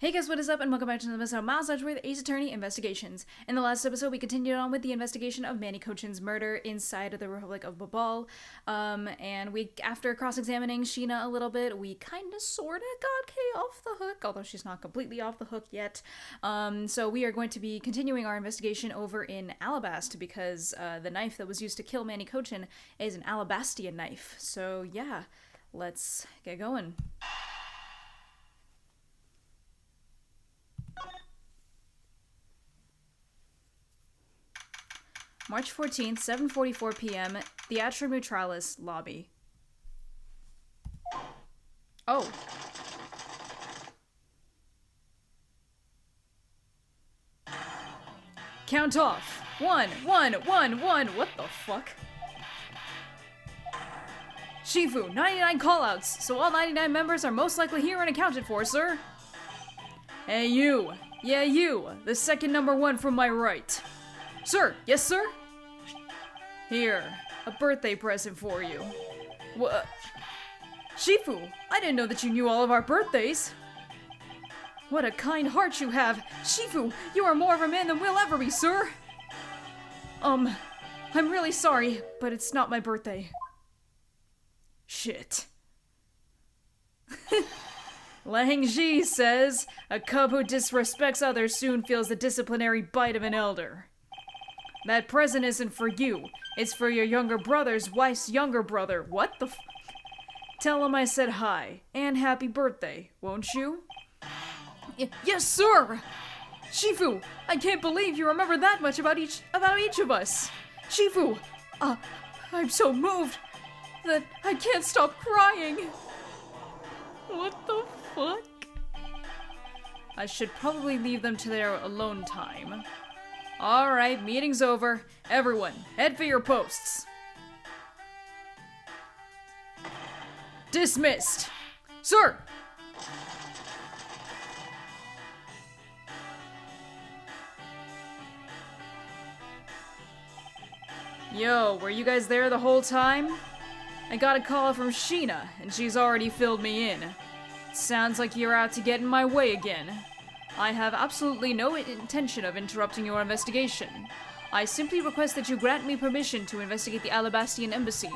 Hey guys, what is up, and welcome back to another episode of Miles with Ace Attorney Investigations. In the last episode, we continued on with the investigation of Manny Kochin's murder inside of the Republic of Babal. And after cross-examining Sheena a little bit, we kind of sorta got Kay off the hook, although she's not completely off the hook yet. So we are going to be continuing our investigation over in Allebast, because the knife that was used to kill Manny Kochin is an Allebastian knife. So yeah, let's get going. March 14th, 7:44 p.m., Theatrum Neutralis lobby. Oh. Count off. 1, 1, 1, 1. What the fuck? Shifu, 99 callouts, so all 99 members are most likely here and accounted for, sir. Hey, you. Yeah, you. The second number 1 from my right. Sir, yes, sir? Here, a birthday present for you. What? Shifu, I didn't know that you knew all of our birthdays. What a kind heart you have. Shifu, you are more of a man than we'll ever be, sir. I'm really sorry, but it's not my birthday. Shit. Lang Ji says, a cub who disrespects others soon feels the disciplinary bite of an elder. That present isn't for you. It's for your younger brother's wife's younger brother. What the Tell him I said hi, and happy birthday, won't you? Yes, sir! Shifu, I can't believe you remember that much about each of us. Shifu, I'm so moved that I can't stop crying. What the fuck? I should probably leave them to their alone time. Alright, meeting's over. Everyone, head for your posts. Dismissed! Sir! Yo, were you guys there the whole time? I got a call from Sheena, and she's already filled me in. Sounds like you're out to get in my way again. I have absolutely no intention of interrupting your investigation. I simply request that you grant me permission to investigate the Allebastian embassy.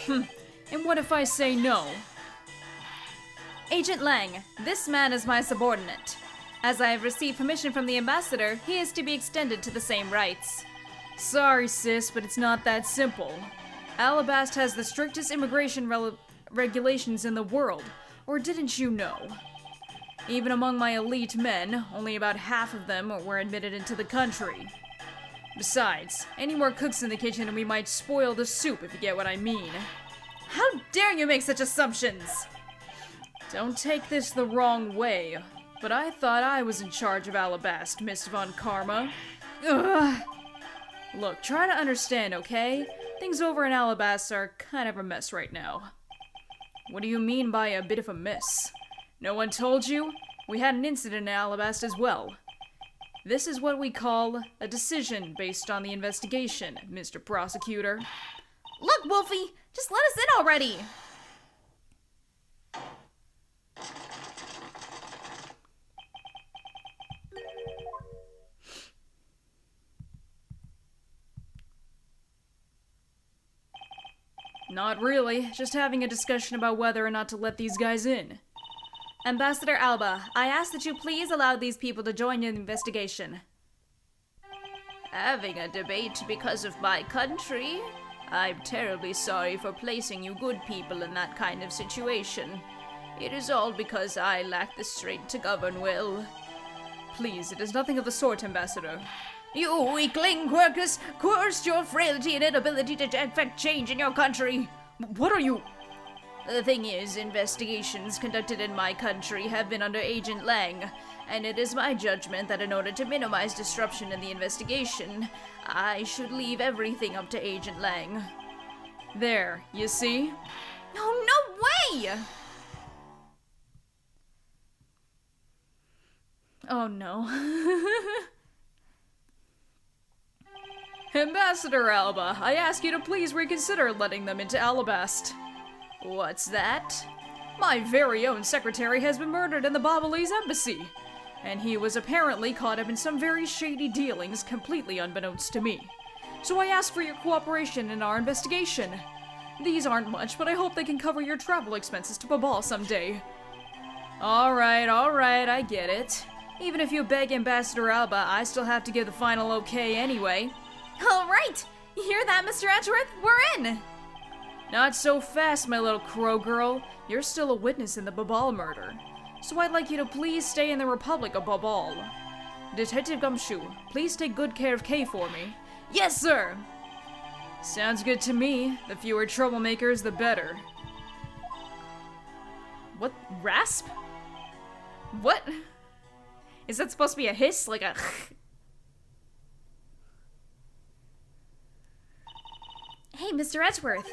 And what if I say no? Agent Lang, this man is my subordinate. As I have received permission from the ambassador, he is to be extended to the same rights. Sorry, sis, but it's not that simple. Allebast has the strictest immigration regulations in the world, or didn't you know? Even among my elite men, only about half of them were admitted into the country. Besides, any more cooks in the kitchen and we might spoil the soup, if you get what I mean. How dare you make such assumptions? Don't take this the wrong way, but I thought I was in charge of Allebast, Miss Von Karma. Ugh. Look, try to understand, okay? Things over in Allebast are kind of a mess right now. What do you mean by a bit of a mess? No one told you? We had an incident in Allebast as well. This is what we call a decision based on the investigation, Mr. Prosecutor. Look, Wolfie! Just let us in already! Not really, just having a discussion about whether or not to let these guys in. Ambassador Alba, I ask that you please allow these people to join in the investigation. Having a debate because of my country? I'm terribly sorry for placing you good people in that kind of situation. It is all because I lack the strength to govern well. Please, it is nothing of the sort, Ambassador. You weakling, Quercus, cursed your frailty and inability to effect change in your country. What are you... The thing is, investigations conducted in my country have been under Agent Lang, and it is my judgment that in order to minimize disruption in the investigation, I should leave everything up to Agent Lang. There, you see? Oh, no way! Oh no. Ambassador Alba, I ask you to please reconsider letting them into Allebast. What's that? My very own secretary has been murdered in the Babalese embassy, and he was apparently caught up in some very shady dealings completely unbeknownst to me. So I ask for your cooperation in our investigation. These aren't much, but I hope they can cover your travel expenses to Babal someday. Alright, I get it. Even if you beg Ambassador Alba, I still have to give the final okay anyway. Alright! You hear that, Mr. Edgeworth? We're in! Not so fast, my little crow girl. You're still a witness in the Babal murder. So I'd like you to please stay in the Republic of Babal. Detective Gumshoe, please take good care of Kay for me. Yes, sir! Sounds good to me. The fewer troublemakers, the better. What? Rasp? What? Is that supposed to be a hiss? Like a... Hey, Mr. Edgeworth.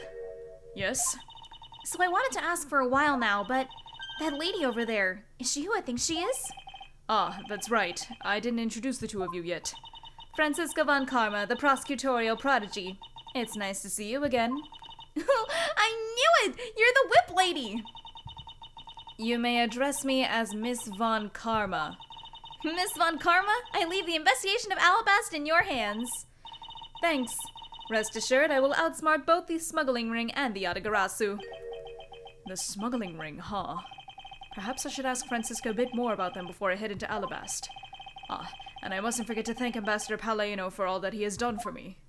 Yes? So I wanted to ask for a while now, but that lady over there, is she who I think she is? Ah, that's right. I didn't introduce the two of you yet. Franziska von Karma, the prosecutorial prodigy. It's nice to see you again. I knew it! You're the whip lady! You may address me as Miss von Karma. Miss von Karma, I leave the investigation of Allebast in your hands. Thanks. Rest assured, I will outsmart both the smuggling ring and the Yatagarasu. The smuggling ring, huh? Perhaps I should ask Francisco a bit more about them before I head into Allebast. Ah, and I mustn't forget to thank Ambassador Palladino for all that he has done for me.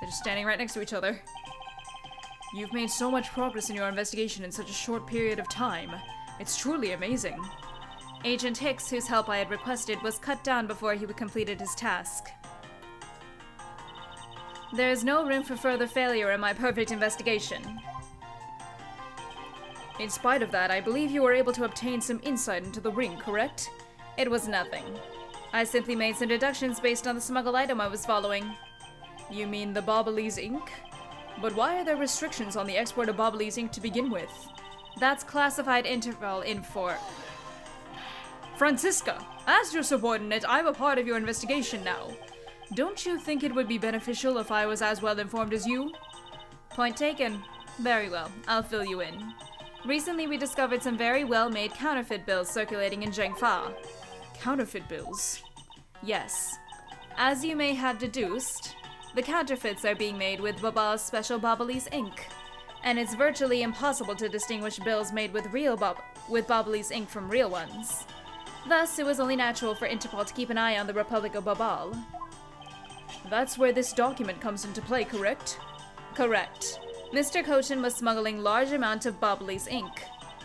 They're just standing right next to each other. You've made so much progress in your investigation in such a short period of time. It's truly amazing. Agent Hicks, whose help I had requested, was cut down before he completed his task. There is no room for further failure in my perfect investigation. In spite of that, I believe you were able to obtain some insight into the ring, correct? It was nothing. I simply made some deductions based on the smuggled item I was following. You mean the Babalese ink? But why are there restrictions on the export of Babalese ink to begin with? That's classified interval info. Franziska, as your subordinate, I'm a part of your investigation now. Don't you think it would be beneficial if I was as well informed as you? Point taken. Very well, I'll fill you in. Recently we discovered some very well-made counterfeit bills circulating in Zhengfa. Counterfeit bills? Yes. As you may have deduced, the counterfeits are being made with Babal's special Babalese ink, and it's virtually impossible to distinguish bills made with Babalese ink from real ones. Thus, it was only natural for Interpol to keep an eye on the Republic of Babal. That's where this document comes into play, correct? Correct. Mr. Cochin was smuggling large amounts of Babalese ink.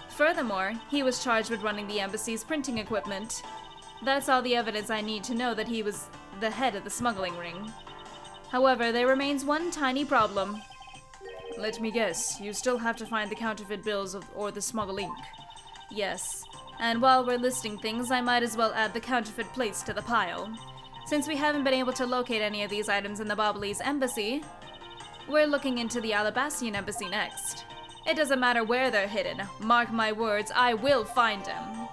Furthermore, he was charged with running the embassy's printing equipment. That's all the evidence I need to know that he was the head of the smuggling ring. However, there remains one tiny problem. Let me guess, you still have to find the counterfeit bills or the smuggled ink. Yes, and while we're listing things, I might as well add the counterfeit plates to the pile. Since we haven't been able to locate any of these items in the Babalese embassy, we're looking into the Alabastian embassy next. It doesn't matter where they're hidden. Mark my words, I will find them.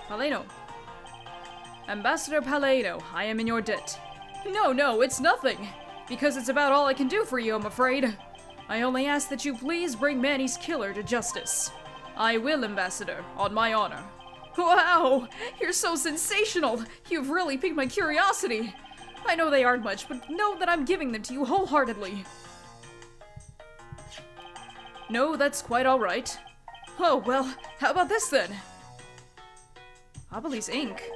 Palladino. Ambassador Palladino, I am in your debt. No, it's nothing. Because it's about all I can do for you, I'm afraid. I only ask that you please bring Manny's killer to justice. I will, Ambassador, on my honor. Wow! You're so sensational! You've really piqued my curiosity! I know they aren't much, but know that I'm giving them to you wholeheartedly. No, that's quite alright. Oh, well, how about this then? Babalese ink?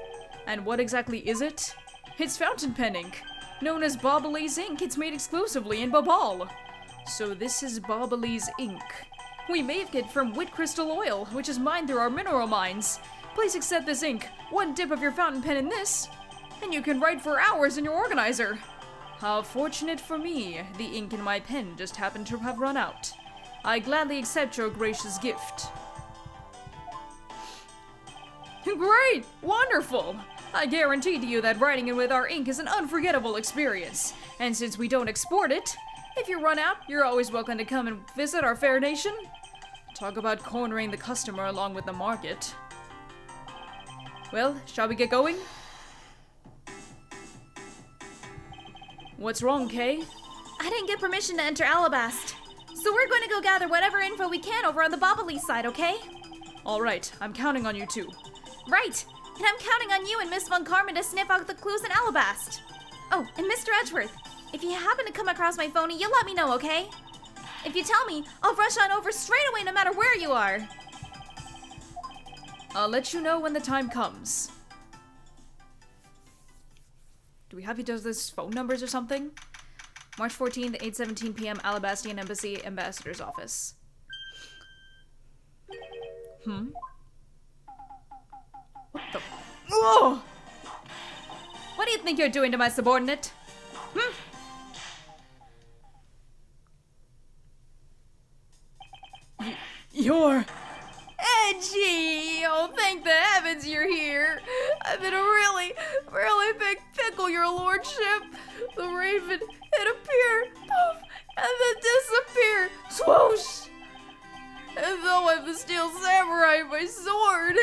And what exactly is it? It's fountain pen ink. Known as Babalese ink, it's made exclusively in Babal. So this is Babalese ink. We make it from wit crystal oil, which is mined through our mineral mines. Please accept this ink. One dip of your fountain pen in this, and you can write for hours in your organizer. How fortunate for me, the ink in my pen just happened to have run out. I gladly accept your gracious gift. Great! Wonderful! I guarantee to you that writing it with our ink is an unforgettable experience. And since we don't export it, if you run out, you're always welcome to come and visit our fair nation. Talk about cornering the customer along with the market. Well, shall we get going? What's wrong, Kay? I didn't get permission to enter Allebast. So we're going to go gather whatever info we can over on the Bobbly side, okay? Alright, I'm counting on you too. Right. And I'm counting on you and Miss Von Carmen to sniff out the clues in Allebast. Oh, and Mr. Edgeworth, if you happen to come across my phony, you let me know, okay? If you tell me, I'll rush on over straight away no matter where you are. I'll let you know when the time comes. Do we have each other's phone numbers or something? March 14th, 8:17 p.m., Allebastian Embassy, Ambassador's Office. What the? Oh! What do you think you're doing to my subordinate? You're edgy! Oh, thank the heavens you're here! I'm in a really, really big pickle, your lordship! The raven, it appeared, poof, and then disappeared, swoosh! And though I'm the steel samurai, my sword,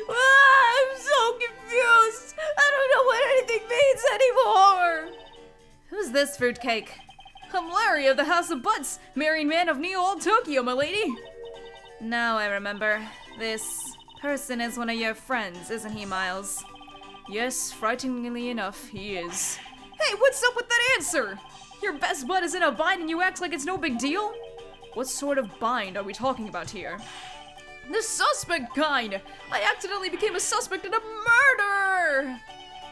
I'm so confused! I don't know what anything means anymore! Who's this fruitcake? I'm Larry of the House of Butts, married man of Neo-Old Tokyo, my lady! Now I remember. This person is one of your friends, isn't he, Miles? Yes, frighteningly enough, he is. Hey, what's up with that answer? Your best bud is in a bind and you act like it's no big deal? What sort of bind are we talking about here? The suspect kind! I accidentally became a suspect in a murder!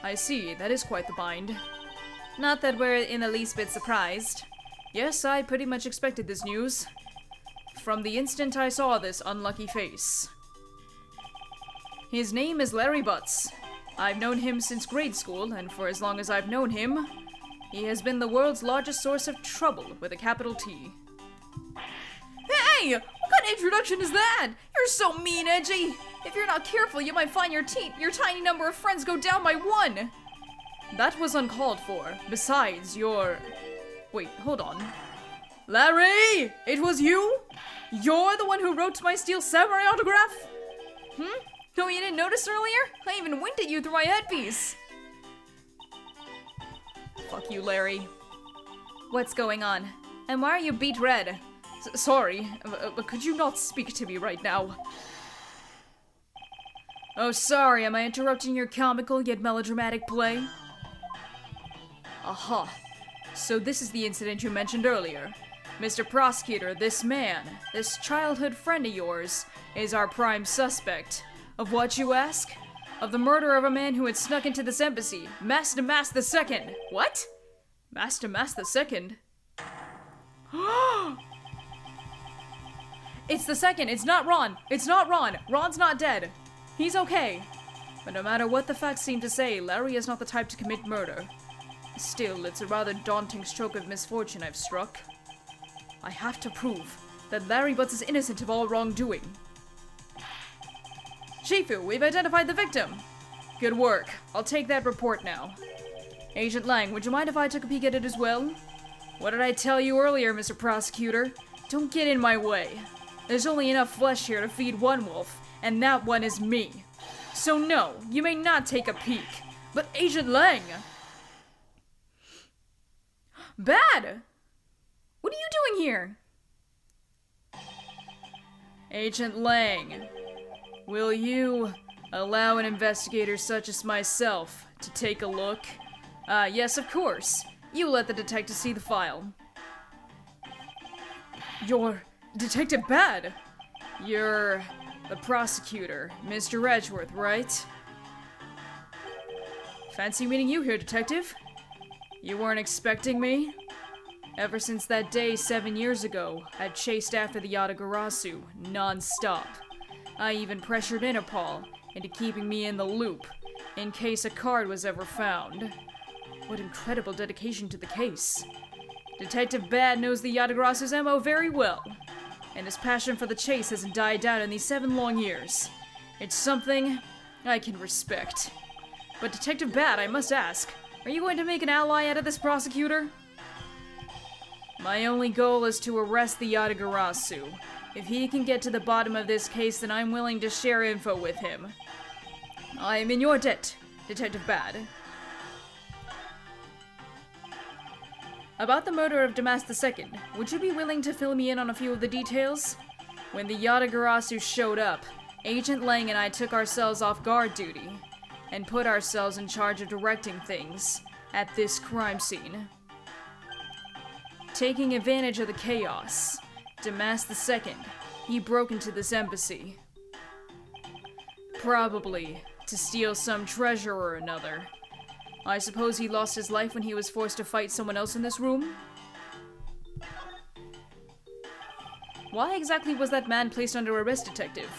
I see, that is quite the bind. Not that we're in the least bit surprised. Yes, I pretty much expected this news. From the instant I saw this unlucky face. His name is Larry Butts. I've known him since grade school, and for as long as I've known him, he has been the world's largest source of trouble with a capital T. Hey! What kind of introduction is that? You're so mean, Edgy! If you're not careful, you might find your tiny number of friends go down by one! That was uncalled for. Besides, you're... Wait, hold on. Larry! It was you? You're the one who wrote my Steel Samurai autograph? No, you didn't notice earlier? I even winked at you through my headpiece. Fuck you, Larry. What's going on? And why are you beet red? Sorry, but could you not speak to me right now? Oh, sorry, am I interrupting your comical yet melodramatic play? Aha. So this is the incident you mentioned earlier. Mr. Prosecutor, this man, this childhood friend of yours, is our prime suspect. Of what, you ask? Of the murder of a man who had snuck into this embassy, Master Mask II. What? Master Mask II? It's the second, it's not Ron. It's not Ron. Ron's not dead. He's okay. But no matter what the facts seem to say, Larry is not the type to commit murder. Still, it's a rather daunting stroke of misfortune I've struck. I have to prove that Larry Butts is innocent of all wrongdoing. Shifu, we've identified the victim. Good work. I'll take that report now. Agent Lang, would you mind if I took a peek at it as well? What did I tell you earlier, Mr. Prosecutor? Don't get in my way. There's only enough flesh here to feed one wolf, and that one is me. So no, you may not take a peek. But Agent Lang... Bad! What are you doing here? Agent Lang, will you allow an investigator such as myself to take a look? Yes, of course. You let the detective see the file. You're Detective Bad. You're the prosecutor, Mr. Edgeworth, right? Fancy meeting you here, Detective. You weren't expecting me? Ever since that day 7 years ago, I chased after the Yatagarasu non-stop. I even pressured Interpol into keeping me in the loop, in case a card was ever found. What incredible dedication to the case. Detective Bad knows the Yatagarasu's MO very well, and his passion for the chase hasn't died down in these 7 long years. It's something I can respect. But Detective Bad, I must ask, are you going to make an ally out of this prosecutor? My only goal is to arrest the Yatagarasu. If he can get to the bottom of this case, then I'm willing to share info with him. I am in your debt, Detective Bad. About the murder of Damas II, would you be willing to fill me in on a few of the details? When the Yatagarasu showed up, Agent Lang and I took ourselves off guard duty and put ourselves in charge of directing things at this crime scene. Taking advantage of the chaos, Damas II, he broke into this embassy. Probably to steal some treasure or another. I suppose he lost his life when he was forced to fight someone else in this room? Why exactly was that man placed under arrest, Detective?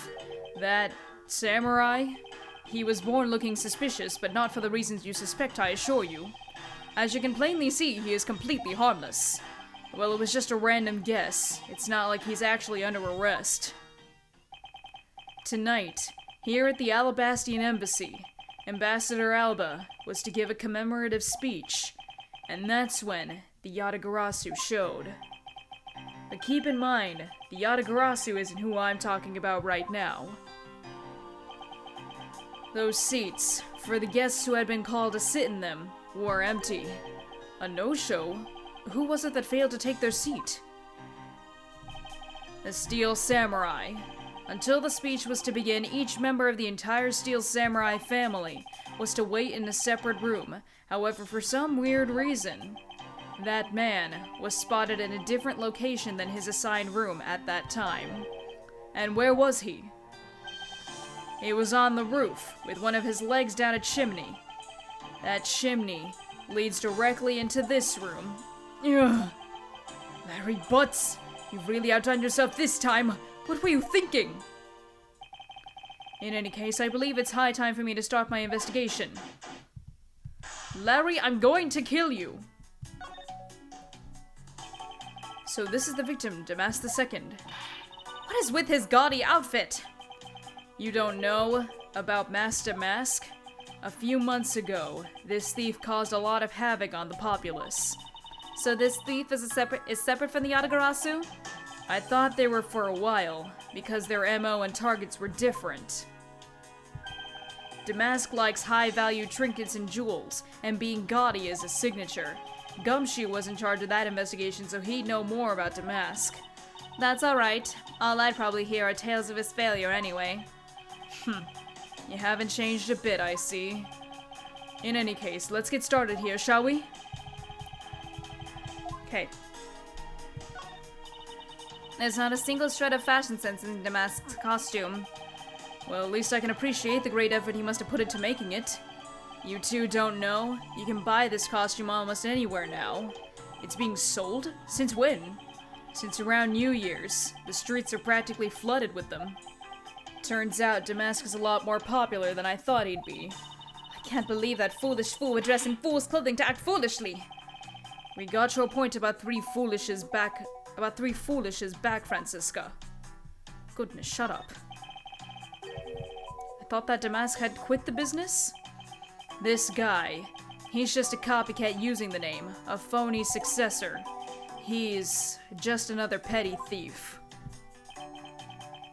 That samurai? He was born looking suspicious, but not for the reasons you suspect, I assure you. As you can plainly see, he is completely harmless. Well, it was just a random guess. It's not like he's actually under arrest. Tonight, here at the Allebastian Embassy, Ambassador Alba was to give a commemorative speech, and that's when the Yatagarasu showed. But keep in mind, the Yatagarasu isn't who I'm talking about right now. Those seats, for the guests who had been called to sit in them, were empty. A no-show? Who was it that failed to take their seat? The Steel Samurai. Until the speech was to begin, each member of the entire Steel Samurai family was to wait in a separate room. However, for some weird reason, that man was spotted in a different location than his assigned room at that time. And where was he? He was on the roof, with one of his legs down a chimney. That chimney leads directly into this room. Ugh. Larry Butts, you've really outdone yourself this time. What were you thinking? In any case, I believe it's high time for me to start my investigation. Larry, I'm going to kill you! So this is the victim, Damas II. What is with his gaudy outfit? You don't know about Master Mask? A few months ago, this thief caused a lot of havoc on the populace. So this thief is separate from the Yatagarasu? I thought they were for a while, because their MO and targets were different. Damask likes high-value trinkets and jewels, and being gaudy is a signature. Gumshoe was in charge of that investigation, so he'd know more about Damask. That's alright. All I'd probably hear are tales of his failure anyway. You haven't changed a bit, I see. In any case, let's get started here, shall we? Okay. There's not a single shred of fashion sense in Damask's costume. Well, at least I can appreciate the great effort he must have put into making it. You two don't know? You can buy this costume almost anywhere now. It's being sold? Since when? Since around New Year's. The streets are practically flooded with them. Turns out Damask is a lot more popular than I thought he'd be. I can't believe that foolish fool would dress in fool's clothing to act foolishly. We got your point about three foolishes back, Francisca. Goodness, shut up. I thought that Damask had quit the business? This guy, he's just a copycat using the name, a phony successor. He's just another petty thief.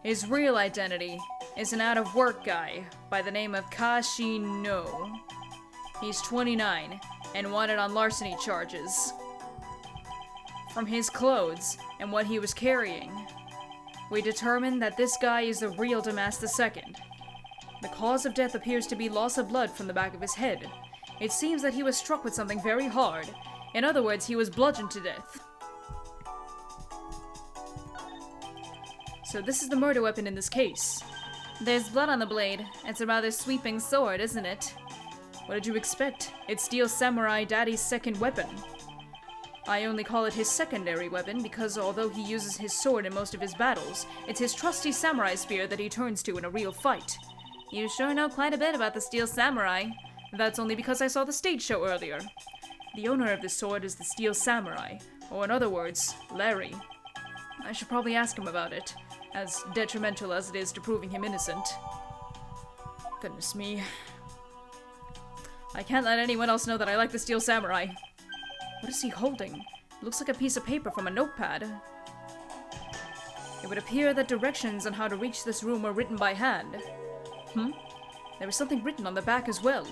His real identity is an out-of-work guy by the name of Kashi No. He's 29 and wanted on larceny charges. From his clothes and what he was carrying, we determined that this guy is the real Damas II. The cause of death appears to be loss of blood from the back of his head. It seems that he was struck with something very hard. In other words, he was bludgeoned to death. So this is the murder weapon in this case. There's blood on the blade. It's a rather sweeping sword, isn't it? What did you expect? It's Steel Samurai Daddy's second weapon. I only call it his secondary weapon because although he uses his sword in most of his battles, it's his trusty samurai spear that he turns to in a real fight. You sure know quite a bit about the Steel Samurai. That's only because I saw the stage show earlier. The owner of this sword is the Steel Samurai, or in other words, Larry. I should probably ask him about it, as detrimental as it is to proving him innocent. Goodness me. I can't let anyone else know that I like the Steel Samurai. What is he holding? It looks like a piece of paper from a notepad. It would appear that directions on how to reach this room were written by hand. There was something written on the back as well.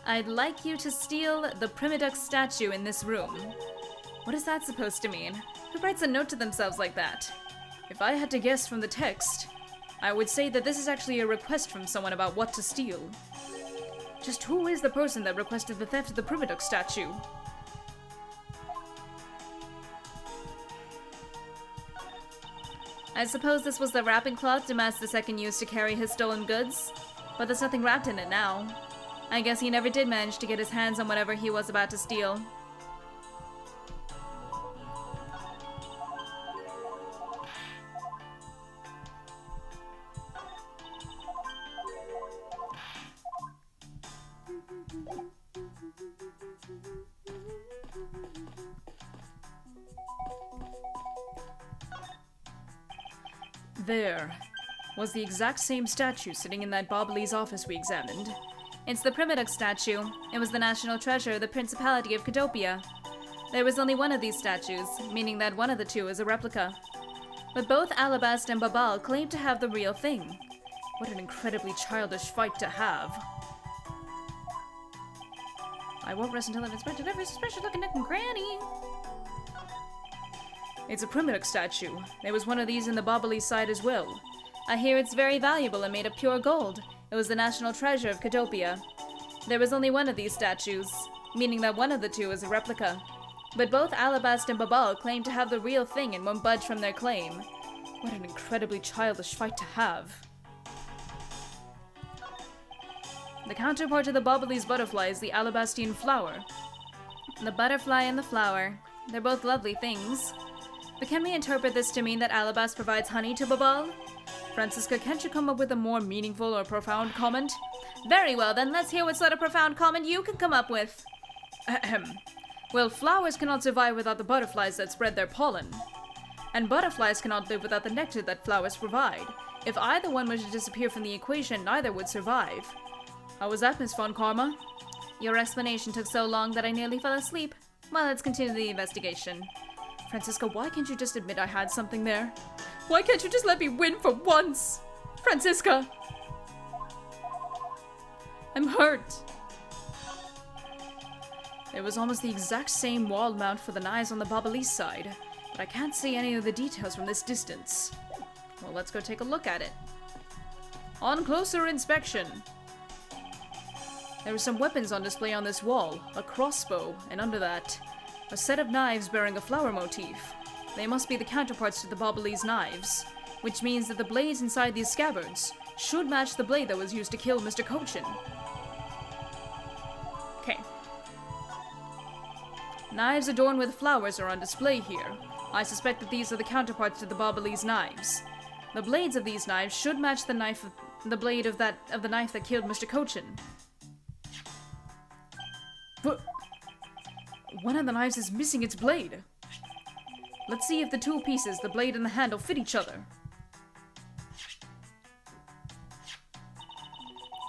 I'd like you to steal the Primidux statue in this room. What is that supposed to mean? Who writes a note to themselves like that? If I had to guess from the text, I would say that this is actually a request from someone about what to steal. Just who is the person that requested the theft of the Primadux statue? I suppose this was the wrapping cloth Damas II used to carry his stolen goods, but there's nothing wrapped in it now. I guess he never did manage to get his hands on whatever he was about to steal. There was the exact same statue sitting in that Bobbly's office we examined. It's the Primadux statue. It was the national treasure of the Principality of Cadopia. There was only one of these statues, meaning that one of the two is a replica. But both Allebast and Babal claim to have the real thing. What an incredibly childish fight to have. I won't rest until I've inspected every suspicious looking nook and cranny. It's a Primadux statue. There was one of these in the Bobbly side as well. I hear it's very valuable and made of pure gold. It was the national treasure of Cadopia. There was only one of these statues, meaning that one of the two is a replica. But both Allebast and Babal claim to have the real thing and won't budge from their claim. What an incredibly childish fight to have. The counterpart to the Bobbly's butterfly is the Alabastian flower. The butterfly and the flower. They're both lovely things. But can we interpret this to mean that Allebast provides honey to Babal? Francisca, can't you come up with a more meaningful or profound comment? Very well, then let's hear what sort of profound comment you can come up with. Ahem. Well, flowers cannot survive without the butterflies that spread their pollen. And butterflies cannot live without the nectar that flowers provide. If either one were to disappear from the equation, neither would survive. How was that, Miss Von Karma? Your explanation took so long that I nearly fell asleep. Well, let's continue the investigation. Francisca, why can't you just admit I had something there? Why can't you just let me win for once? Francisca! I'm hurt. It was almost the exact same wall mount for the knives on the Bobbly's side, but I can't see any of the details from this distance. Well, let's go take a look at it. On closer inspection, there were some weapons on display on this wall, a crossbow, and under that, a set of knives bearing a flower motif. They must be the counterparts to the Bobbly's knives, which means that the blades inside these scabbards should match the blade that was used to kill Mr. Cochin. Okay. Knives adorned with flowers are on display here. I suspect that these are the counterparts to the Bobbly's knives. The blades of these knives should match the blade of the knife that killed Mr. Cochin. But one of the knives is missing its blade. Let's see if the two pieces, the blade and the handle, fit each other.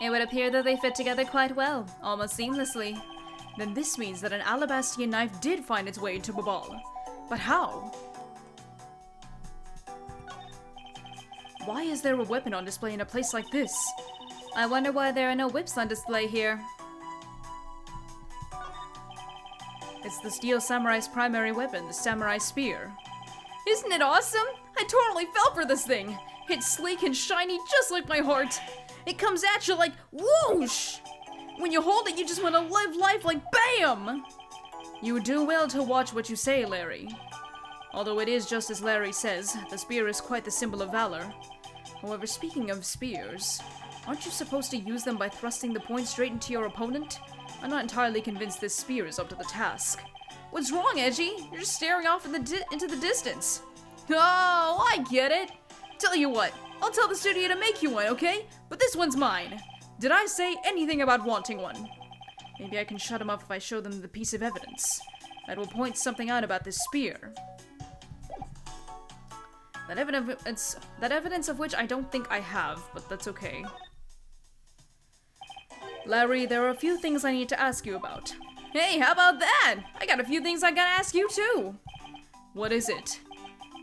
It would appear that they fit together quite well, almost seamlessly. Then this means that an Alabastian knife did find its way into Babal. But how? Why is there a weapon on display in a place like this? I wonder why there are no whips on display here. It's the Steel Samurai's primary weapon, the Samurai Spear. Isn't it awesome? I totally fell for this thing! It's sleek and shiny just like my heart! It comes at you like whoosh! When you hold it, you just want to live life like BAM! You do well to watch what you say, Larry. Although it is just as Larry says, the spear is quite the symbol of valor. However, speaking of spears, aren't you supposed to use them by thrusting the point straight into your opponent? I'm not entirely convinced this spear is up to the task. What's wrong, Edgy? You're just staring off into the distance. Oh, I get it. Tell you what, I'll tell the studio to make you one, okay? But this one's mine. Did I say anything about wanting one? Maybe I can shut them up if I show them the piece of evidence. That will point something out about this spear. That evidence of which I don't think I have, but that's okay. Larry, there are a few things I need to ask you about. Hey, how about that? I got a few things I gotta ask you too. What is it?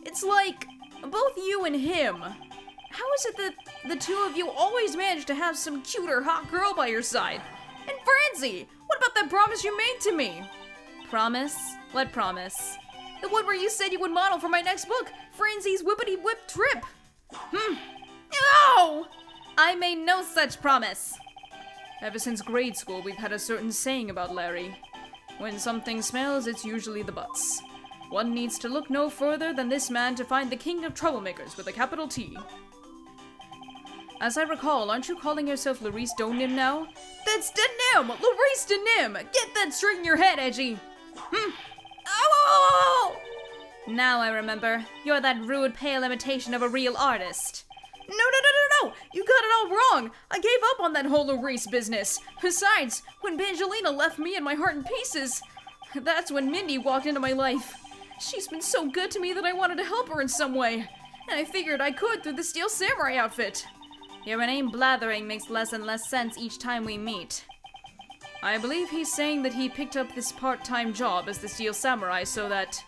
It's like, both you and him. How is it that the two of you always manage to have some cute or hot girl by your side? And Francie, what about that promise you made to me? Promise? What promise? The one where you said you would model for my next book, Franzie's Whippity Whip Trip. No! I made no such promise. Ever since grade school, we've had a certain saying about Larry. When something smells, it's usually the butts. One needs to look no further than this man to find the king of troublemakers with a capital T. As I recall, aren't you calling yourself Larice Donim now? That's Denim! Larice Denim! Get that straight in your head, Edgy! Oh! Now I remember. You're that rude, pale imitation of a real artist. No! You got it all wrong! I gave up on that whole Larice business. Besides, when Bangelina left me and my heart in pieces, that's when Mindy walked into my life. She's been so good to me that I wanted to help her in some way, and I figured I could through the Steel Samurai outfit. Your inane blathering makes less and less sense each time we meet. I believe he's saying that he picked up this part-time job as the Steel Samurai so that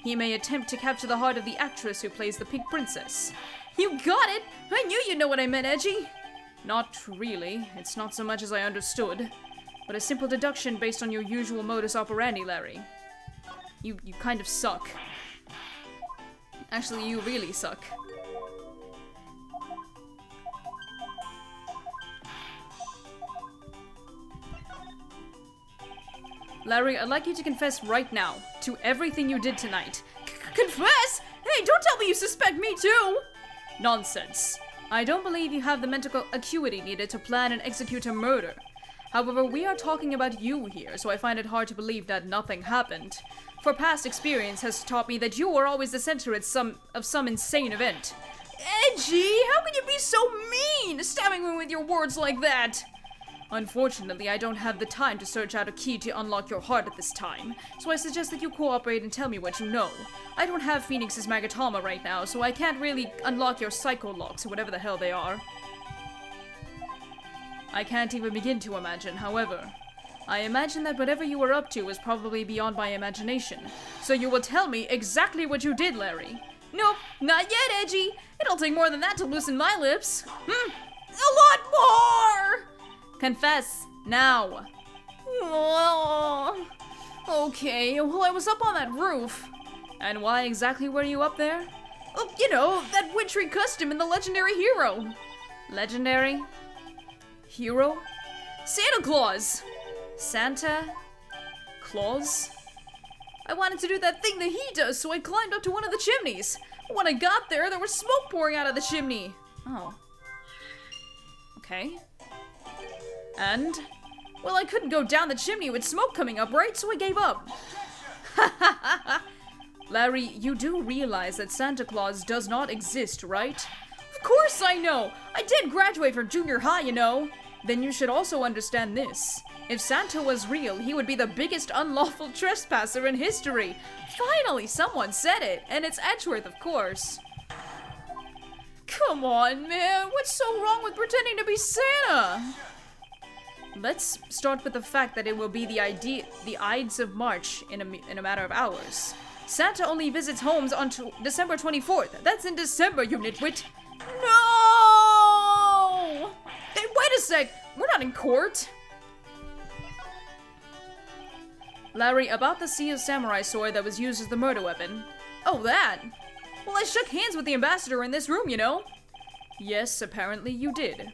he may attempt to capture the heart of the actress who plays the Pink Princess. You got it! I knew you'd know what I meant, Edgy! Not really. It's not so much as I understood, but a simple deduction based on your usual modus operandi, Larry. You kind of suck. Actually, you really suck. Larry, I'd like you to confess right now to everything you did tonight. Confess? Hey, don't tell me you suspect me too! Nonsense. I don't believe you have the mental acuity needed to plan and execute a murder. However, we are talking about you here, so I find it hard to believe that nothing happened. For past experience has taught me that you are always the center of some insane event. Edgy, how can you be so mean, stabbing me with your words like that? Unfortunately, I don't have the time to search out a key to unlock your heart at this time, so I suggest that you cooperate and tell me what you know. I don't have Phoenix's Magatama right now, so I can't really unlock your psycho locks or whatever the hell they are. I can't even begin to imagine, however. I imagine that whatever you were up to was probably beyond my imagination, so you will tell me exactly what you did, Larry. Nope, not yet, Edgy. It'll take more than that to loosen my lips. A lot more! Confess, now. Oh, okay, well, I was up on that roof. And why exactly were you up there? Oh, you know, that wintry custom in the legendary hero. Legendary? Hero? Santa Claus! Santa? Claus? I wanted to do that thing that he does, so I climbed up to one of the chimneys. When I got there, there was smoke pouring out of the chimney. Oh. Okay. And? Well, I couldn't go down the chimney with smoke coming up, right? So I gave up. Larry, you do realize that Santa Claus does not exist, right? Of course I know! I did graduate from junior high, you know! Then you should also understand this. If Santa was real, he would be the biggest unlawful trespasser in history. Finally, someone said it, and it's Edgeworth, of course. Come on, man, what's so wrong with pretending to be Santa? Let's start with the fact that it will be the Ides of March in a matter of hours. Santa only visits homes on December 24th. That's in December, you nitwit. No! Hey, wait a sec! We're not in court! Larry, about the Steel Samurai sword that was used as the murder weapon. Oh, that? Well, I shook hands with the ambassador in this room, you know? Yes, apparently you did.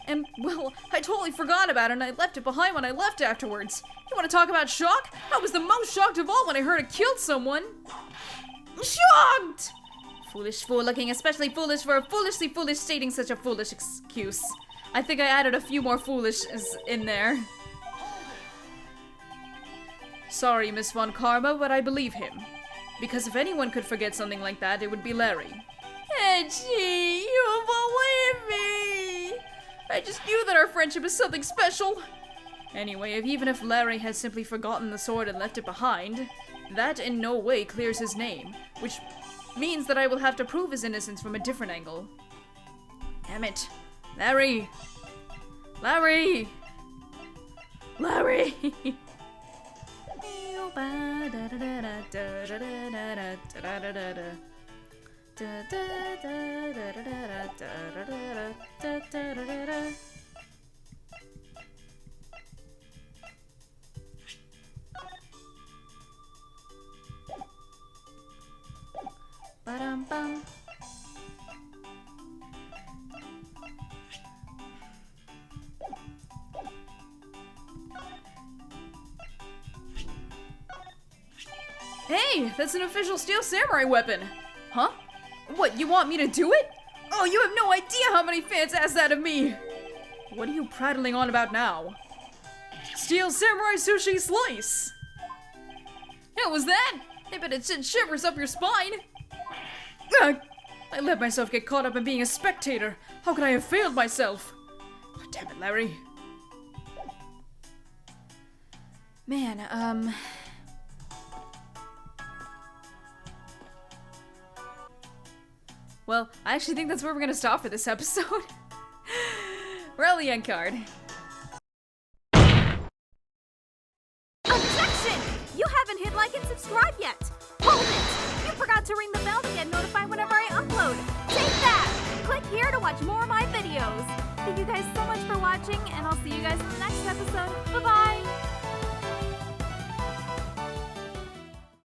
And, well, I totally forgot about it and I left it behind when I left afterwards. You want to talk about shock? I was the most shocked of all when I heard it killed someone. Shocked! Foolish fool looking especially foolish for a foolishly foolish stating such a foolish excuse. I think I added a few more foolishes in there. Sorry, Miss Von Karma, but I believe him. Because if anyone could forget something like that, it would be Larry. Edgy, you believe me! I just knew that our friendship is something special. Anyway, even if Larry had simply forgotten the sword and left it behind, that in no way clears his name, which means that I will have to prove his innocence from a different angle. Damn it. Larry! Larry! Larry! Ba-dum-bum. Hey, that's an official Steel Samurai weapon! Huh? What, you want me to do it? Oh, you have no idea how many fans asked that of me! What are you prattling on about now? Steel Samurai Sushi Slice! How was that? I bet it sent shivers up your spine! Ugh. I let myself get caught up in being a spectator. How could I have failed myself? Oh, damn it, Larry. Man, well, I actually think that's where we're gonna stop for this episode. Roll the end card. Objection! You haven't hit like and subscribe yet. Hold it! You forgot to ring the bell to get notified whenever I upload. Take that! Click here to watch more of my videos. Thank you guys so much for watching, and I'll see you guys in the next episode. Bye-bye!